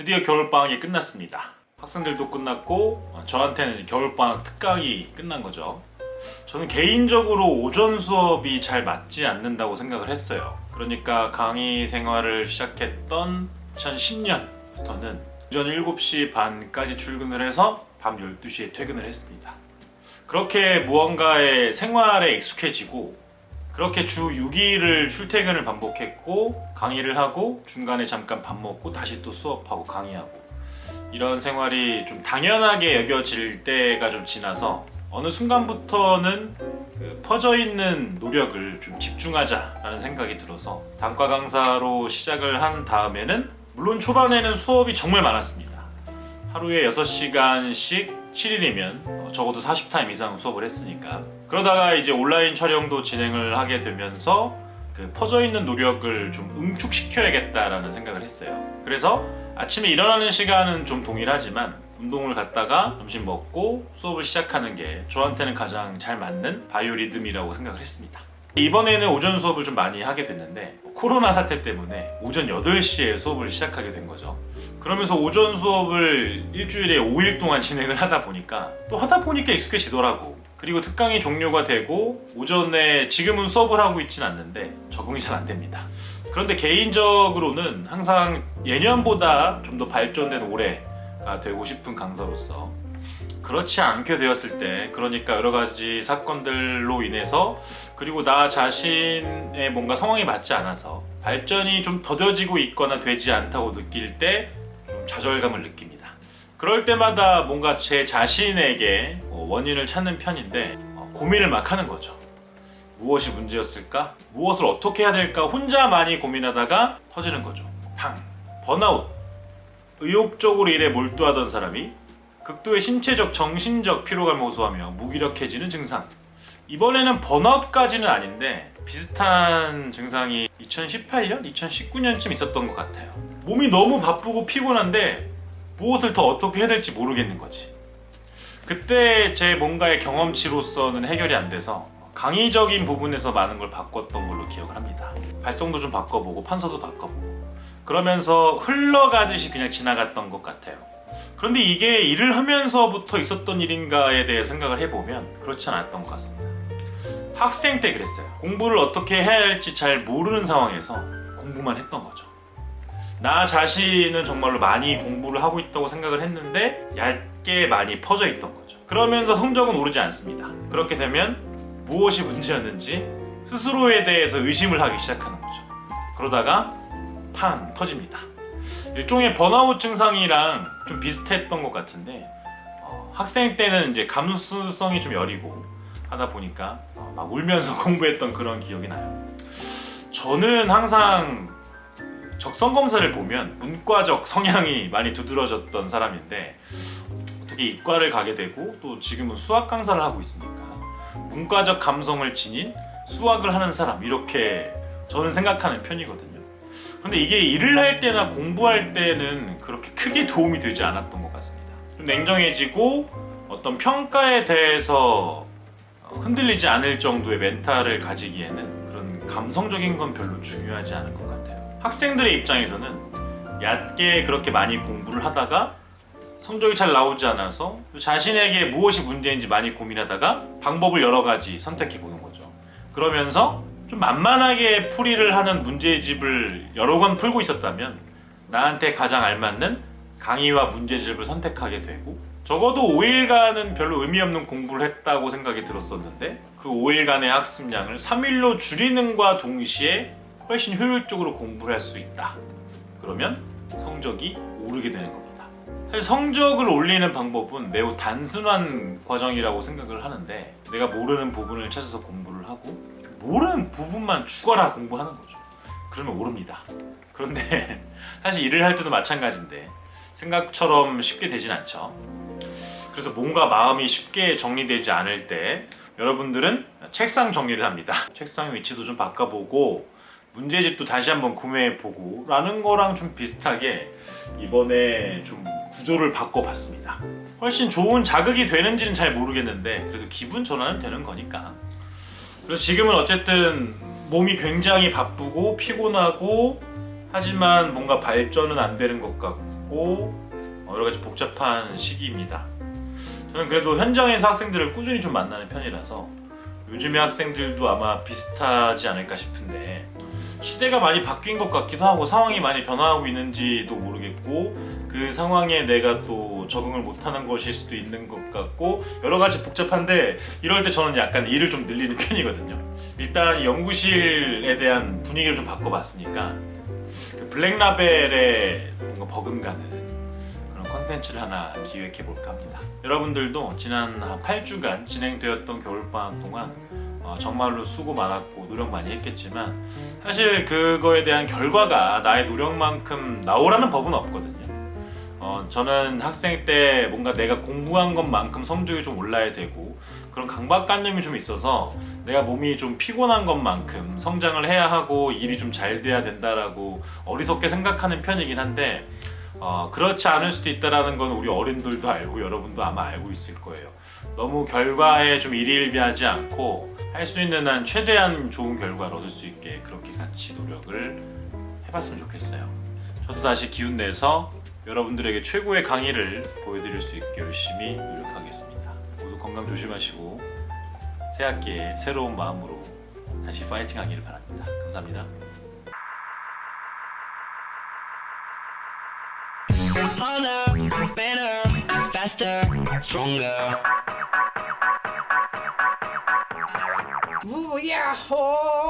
드디어 겨울방학이 끝났습니다. 학생들도 끝났고 저한테는 겨울방학 특강이 끝난 거죠. 저는 개인적으로 오전 수업이 잘 맞지 않는다고 생각을 했어요. 그러니까 강의 생활을 시작했던 2010년부터는 오전 7시 반까지 출근을 해서 밤 12시에 퇴근을 했습니다. 그렇게 무언가의 생활에 익숙해지고 그렇게 주 6일을 출퇴근을 반복했고 강의를 하고 중간에 잠깐 밥 먹고 다시 또 수업하고 강의하고 이런 생활이 좀 당연하게 여겨질 때가 좀 지나서 어느 순간부터는 퍼져있는 노력을 좀 집중하자라는 생각이 들어서 단과 강사로 시작을 한 다음에는 물론 초반에는 수업이 정말 많았습니다. 하루에 6시간씩 7일이면 적어도 40타임 이상 수업을 했으니까 그러다가 이제 온라인 촬영도 진행을 하게 되면서 퍼져있는 노력을 좀 응축시켜야겠다라는 생각을 했어요. 그래서 아침에 일어나는 시간은 좀 동일하지만 운동을 갔다가 점심 먹고 수업을 시작하는 게 저한테는 가장 잘 맞는 바이오리듬이라고 생각을 했습니다. 이번에는 오전 수업을 좀 많이 하게 됐는데 코로나 사태 때문에 오전 8시에 수업을 시작하게 된 거죠. 그러면서 오전 수업을 일주일에 5일 동안 진행을 하다 보니까 익숙해지더라고. 그리고 특강이 종료가 되고 오전에 지금은 수업을 하고 있진 않는데 적응이 잘 안 됩니다. 그런데 개인적으로는 항상 예년보다 좀 더 발전된 올해가 되고 싶은 강사로서 그렇지 않게 되었을 때, 그러니까 여러 가지 사건들로 인해서 그리고 나 자신의 뭔가 상황이 맞지 않아서 발전이 좀 더뎌지고 있거나 되지 않다고 느낄 때 좀 좌절감을 느낍니다. 그럴 때마다 뭔가 제 자신에게 원인을 찾는 편인데 고민을 막 하는 거죠. 무엇이 문제였을까? 무엇을 어떻게 해야 될까? 혼자 많이 고민하다가 터지는 거죠. 번아웃. 의욕적으로 일에 몰두하던 사람이 극도의 신체적, 정신적 피로감을 호소하며 무기력해지는 증상. 이번에는 번아웃까지는 아닌데 비슷한 증상이 2018년? 2019년쯤 있었던 것 같아요. 몸이 너무 바쁘고 피곤한데 무엇을 더 어떻게 해야 될지 모르겠는 거지. 그때 제 뭔가의 경험치로서는 해결이 안 돼서 강의적인 부분에서 많은 걸 바꿨던 걸로 기억을 합니다. 발성도 좀 바꿔보고 판서도 바꿔보고 그러면서 흘러가듯이 그냥 지나갔던 것 같아요. 그런데 이게 일을 하면서부터 있었던 일인가에 대해 생각을 해보면 그렇지 않았던 것 같습니다. 학생 때 그랬어요. 공부를 어떻게 해야 할지 잘 모르는 상황에서 공부만 했던 거죠. 나 자신은 정말로 많이 공부를 하고 있다고 생각을 했는데 얇게 많이 퍼져 있던 거죠. 그러면서 성적은 오르지 않습니다. 그렇게 되면 무엇이 문제였는지 스스로에 대해서 의심을 하기 시작하는 거죠. 그러다가 팡 터집니다. 일종의 번아웃 증상이랑 좀 비슷했던 것 같은데 학생 때는 이제 감수성이 좀 여리고 하다 보니까 막 울면서 공부했던 그런 기억이 나요. 저는 항상 적성검사를 보면 문과적 성향이 많이 두드러졌던 사람인데 어떻게 이과를 가게 되고 또 지금은 수학 강사를 하고 있으니까 문과적 감성을 지닌 수학을 하는 사람, 이렇게 저는 생각하는 편이거든요. 근데 이게 일을 할 때나 공부할 때는 그렇게 크게 도움이 되지 않았던 것 같습니다. 좀 냉정해지고 어떤 평가에 대해서 흔들리지 않을 정도의 멘탈을 가지기에는 그런 감성적인 건 별로 중요하지 않은 것 같아요. 학생들의 입장에서는 얕게 그렇게 많이 공부를 하다가 성적이 잘 나오지 않아서 자신에게 무엇이 문제인지 많이 고민하다가 방법을 여러 가지 선택해 보는 거죠. 그러면서 좀 만만하게 풀이를 하는 문제집을 여러 권 풀고 있었다면 나한테 가장 알맞는 강의와 문제집을 선택하게 되고 적어도 5일간은 별로 의미 없는 공부를 했다고 생각이 들었었는데 그 5일간의 학습량을 3일로 줄이는과 동시에 훨씬 효율적으로 공부를 할 수 있다. 그러면 성적이 오르게 되는 겁니다. 사실 성적을 올리는 방법은 매우 단순한 과정이라고 생각을 하는데 내가 모르는 부분을 찾아서 공부를 하고 모르는 부분만 죽어라 공부하는 거죠. 그러면 오릅니다. 그런데 사실 일을 할 때도 마찬가지인데 생각처럼 쉽게 되진 않죠. 그래서 뭔가 마음이 쉽게 정리되지 않을 때 여러분들은 책상 정리를 합니다. 책상 위치도 좀 바꿔보고 문제집도 다시 한번 구매해보고 라는 거랑 좀 비슷하게 이번에 좀 구조를 바꿔봤습니다. 훨씬 좋은 자극이 되는지는 잘 모르겠는데 그래도 기분 전환은 되는 거니까. 그래서 지금은 어쨌든 몸이 굉장히 바쁘고 피곤하고 하지만 뭔가 발전은 안 되는 것 같고 있고 여러 가지 복잡한 시기입니다. 저는 그래도 현장에서 학생들을 꾸준히 좀 만나는 편이라서 요즘의 학생들도 아마 비슷하지 않을까 싶은데 시대가 많이 바뀐 것 같기도 하고 상황이 많이 변화하고 있는지도 모르겠고 그 상황에 내가 또 적응을 못하는 것일 수도 있는 것 같고 여러 가지 복잡한데 이럴 때 저는 약간 일을 좀 늘리는 편이거든요. 일단 연구실에 대한 분위기를 좀 바꿔봤으니까 그 블랙라벨에 뭔가 버금가는 그런 컨텐츠를 하나 기획해볼까 합니다. 여러분들도 지난 한 8주간 진행되었던 겨울방학 동안 정말로 수고 많았고 노력 많이 했겠지만 사실 그거에 대한 결과가 나의 노력만큼 나오라는 법은 없거든요. 저는 학생 때 뭔가 내가 공부한 것만큼 성적이 좀 올라야 되고 그런 강박관념이 좀 있어서 내가 몸이 좀 피곤한 것만큼 성장을 해야 하고 일이 좀 잘 돼야 된다라고 어리석게 생각하는 편이긴 한데 그렇지 않을 수도 있다는 건 우리 어른들도 알고 여러분도 아마 알고 있을 거예요. 너무 결과에 좀 일희일비하지 않고 할 수 있는 한 최대한 좋은 결과를 얻을 수 있게 그렇게 같이 노력을 해봤으면 좋겠어요. 저도 다시 기운 내서 여러분들에게 최고의 강의를 보여드릴 수 있게 열심히 노력하겠습니다. 모두 건강 조심하시고 새 학기에 새로운 마음으로 다시 파이팅 하기를 바랍니다. 감사합니다. Harder, better, faster, stronger. Ooh, yeah, oh.